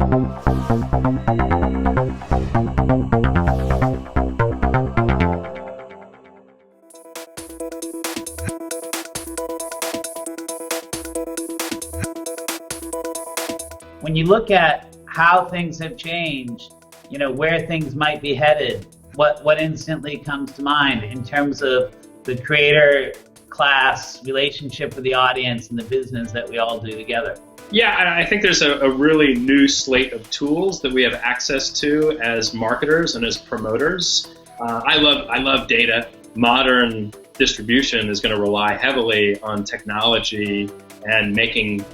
When you look at how things have changed, you know, where things might be headed, what instantly comes to mind in terms of the creator class relationship with the audience and the business that we all do together? Yeah, I think there's a really new slate of tools that we have access to as marketers and as promoters. I love data. Modern distribution is going to rely heavily on technology and making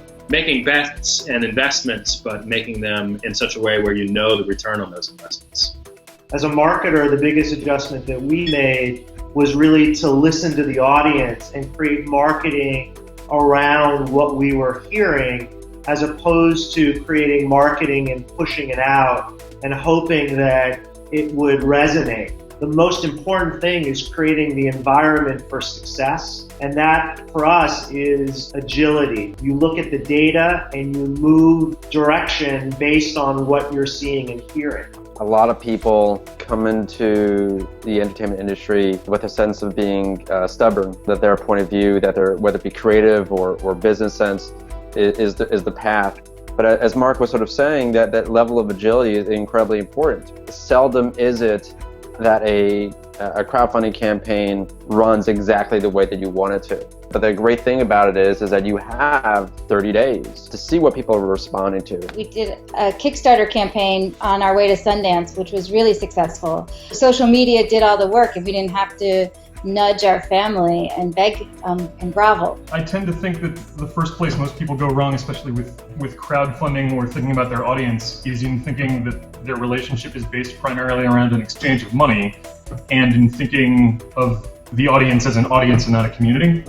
bets and investments, but making them in such a way where you know the return on those investments. As a marketer, the biggest adjustment that we made was really to listen to the audience and create marketing around what we were hearing, as opposed to creating marketing and pushing it out and hoping that it would resonate. The most important thing is creating the environment for success, and that for us is agility. You look at the data and you move direction based on what you're seeing and hearing. A lot of people come into the entertainment industry with a sense of being stubborn, that their point of view, that their, whether it be creative or business sense, is the path. But as Marc was sort of saying, that level of agility is incredibly important. Seldom is it that a crowdfunding campaign runs exactly the way that you want it to. But the great thing about it is that you have 30 days to see what people are responding to. We did a Kickstarter campaign on our way to Sundance, which was really successful. Social media did all the work, and we didn't have to nudge our family and beg and grovel. I tend to think that the first place most people go wrong, especially with crowdfunding or thinking about their audience, is in thinking that their relationship is based primarily around an exchange of money, and in thinking of the audience as an audience and not a community.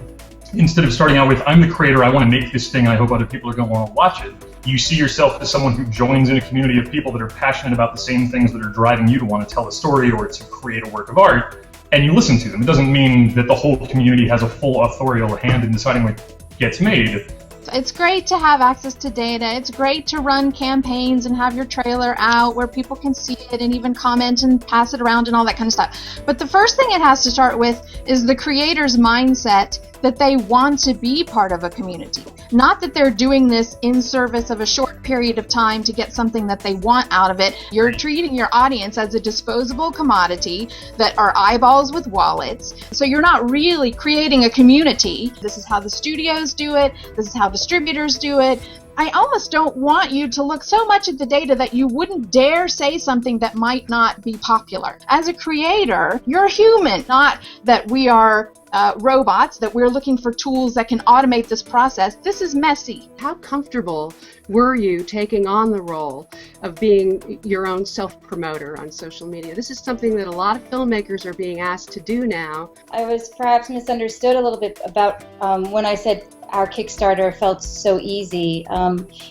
Instead of starting out with, I'm the creator, I want to make this thing, and I hope other people are going to want to watch it, you see yourself as someone who joins in a community of people that are passionate about the same things that are driving you to want to tell a story or to create a work of art, and you listen to them. It doesn't mean that the whole community has a full authorial hand in deciding what gets made. It's great to have access to data. It's great to run campaigns and have your trailer out where people can see it and even comment and pass it around and all that kind of stuff. But the first thing it has to start with is the creator's mindset that they want to be part of a community. Not that they're doing this in service of a short period of time to get something that they want out of it. You're treating your audience as a disposable commodity that are eyeballs with wallets. So you're not really creating a community. This is how the studios do it. This is how distributors do it. I almost don't want you to look so much at the data that you wouldn't dare say something that might not be popular. As a creator, you're human, not that we are robots, that we're looking for tools that can automate this process. This is messy. How comfortable were you taking on the role of being your own self-promoter on social media? This is something that a lot of filmmakers are being asked to do now. I was perhaps misunderstood a little bit about when I said our Kickstarter felt so easy.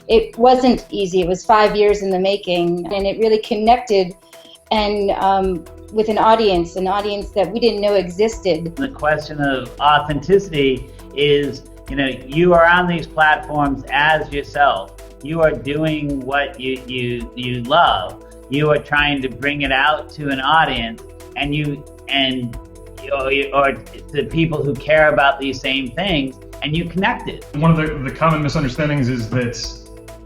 It wasn't easy. It was 5 years in the making, and it really connected and with an audience that we didn't know existed. The question of authenticity is, you know, you are on these platforms as yourself. You are doing what you love. You are trying to bring it out to an audience, or to people who care about these same things, and you connect it. One of the common misunderstandings is that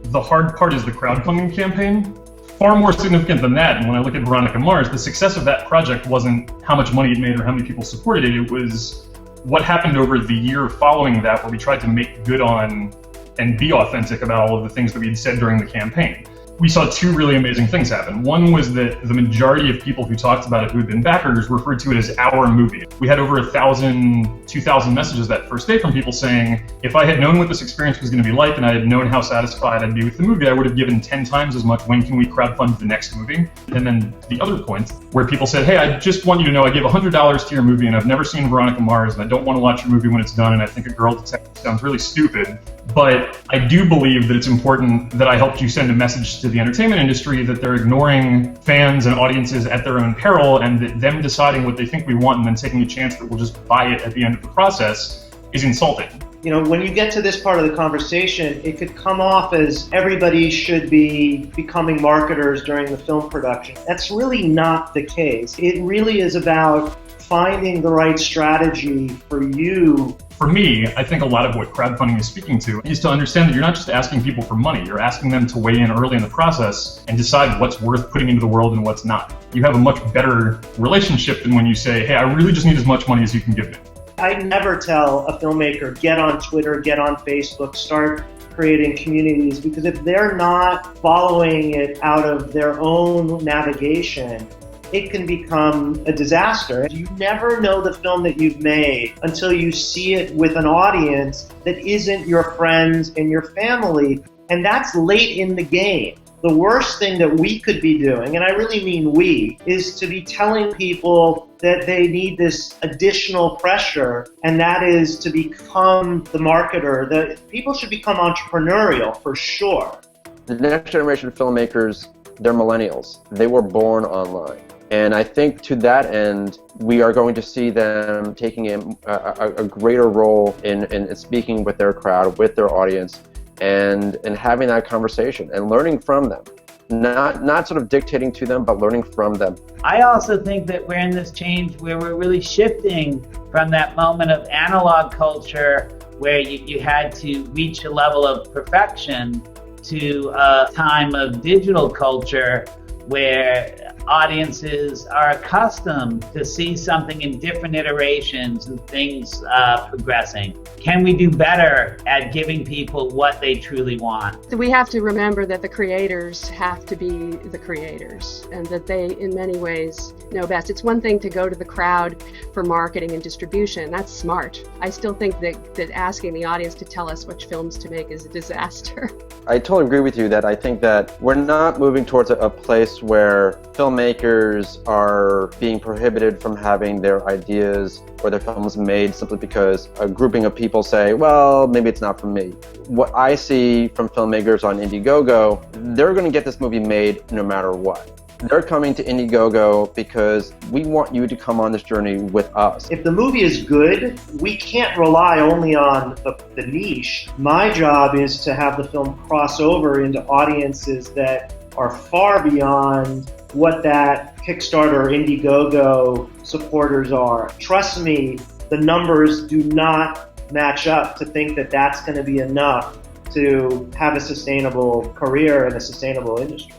the hard part is the crowdfunding campaign. Far more significant than that, and when I look at Veronica Mars, the success of that project wasn't how much money it made or how many people supported it. It was what happened over the year following that, where we tried to make good on and be authentic about all of the things that we had said during the campaign. We saw two really amazing things happen. One was that the majority of people who talked about it who had been backers referred to it as our movie. We had over 1,000, 2,000 messages that first day from people saying, if I had known what this experience was going to be like and I had known how satisfied I'd be with the movie, I would have given 10 times as much. When can we crowdfund the next movie? And then the other point where people said, hey, I just want you to know I gave $100 to your movie and I've never seen Veronica Mars and I don't want to watch your movie when it's done and I think a girl detective sounds really stupid. But I do believe that it's important that I helped you send a message to the entertainment industry that they're ignoring fans and audiences at their own peril, and that them deciding what they think we want and then taking a chance that we'll just buy it at the end of the process is insulting. When you get to this part of the conversation, it could come off as everybody should be becoming marketers during the film production. That's really not the case. It really is about finding the right strategy for you. For me, I think a lot of what crowdfunding is speaking to is to understand that you're not just asking people for money, you're asking them to weigh in early in the process and decide what's worth putting into the world and what's not. You have a much better relationship than when you say, hey, I really just need as much money as you can give me. I never tell a filmmaker, get on Twitter, get on Facebook, start creating communities, because if they're not following it out of their own navigation, it can become a disaster. You never know the film that you've made until you see it with an audience that isn't your friends and your family, and that's late in the game. The worst thing that we could be doing, and I really mean we, is to be telling people that they need this additional pressure, and that is to become the marketer. That people should become entrepreneurial, for sure. The next generation of filmmakers, they're millennials. They were born online. And I think to that end, we are going to see them taking a greater role in speaking with their crowd, with their audience, and having that conversation and learning from them. Not sort of dictating to them, but learning from them. I also think that we're in this change where we're really shifting from that moment of analog culture where you had to reach a level of perfection to a time of digital culture where audiences are accustomed to see something in different iterations and things progressing. Can we do better at giving people what they truly want? We have to remember that the creators have to be the creators, and that they, in many ways, know best. It's one thing to go to the crowd for marketing and distribution. That's smart. I still think that asking the audience to tell us which films to make is a disaster. I totally agree with you that I think that we're not moving towards a place where filmmakers are being prohibited from having their ideas or their films made simply because a grouping of people say, well, maybe it's not for me. What I see from filmmakers on Indiegogo, they're going to get this movie made no matter what. They're coming to Indiegogo because we want you to come on this journey with us. If the movie is good, we can't rely only on the niche. My job is to have the film cross over into audiences that are far beyond what that Kickstarter or Indiegogo supporters are. Trust me, the numbers do not match up to think that that's going to be enough to have a sustainable career and a sustainable industry.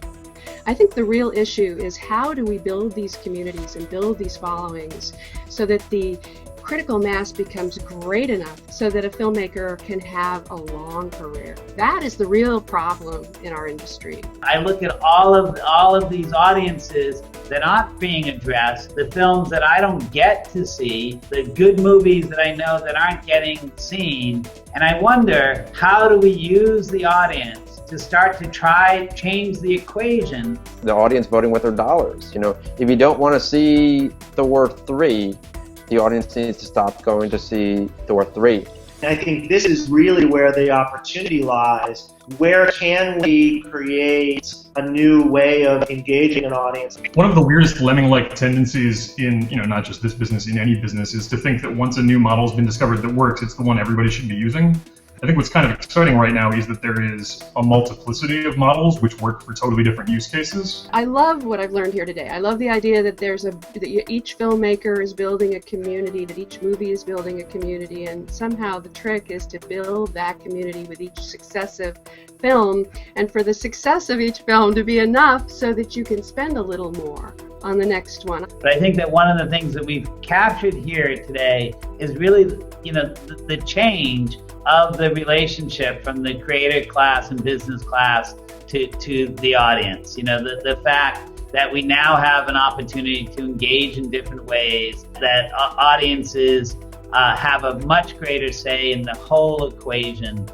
I think the real issue is how do we build these communities and build these followings so that the critical mass becomes great enough so that a filmmaker can have a long career. That is the real problem in our industry. I look at all of these audiences that aren't being addressed, the films that I don't get to see, the good movies that I know that aren't getting seen, and I wonder, how do we use the audience to start to try change the equation? The audience voting with their dollars. If you don't want to see Thor 3, the audience needs to stop going to see Thor 3. I think this is really where the opportunity lies. Where can we create a new way of engaging an audience? One of the weirdest lemming-like tendencies in, not just this business, in any business, is to think that once a new model has been discovered that works, it's the one everybody should be using. I think what's kind of exciting right now is that there is a multiplicity of models which work for totally different use cases. I love what I've learned here today. I love the idea that that each filmmaker is building a community, that each movie is building a community, and somehow the trick is to build that community with each successive film, and for the success of each film to be enough so that you can spend a little more on the next one. But I think that one of the things that we've captured here today is really, the change of the relationship from the creator class and business class to the audience. The fact that we now have an opportunity to engage in different ways, that audiences have a much greater say in the whole equation.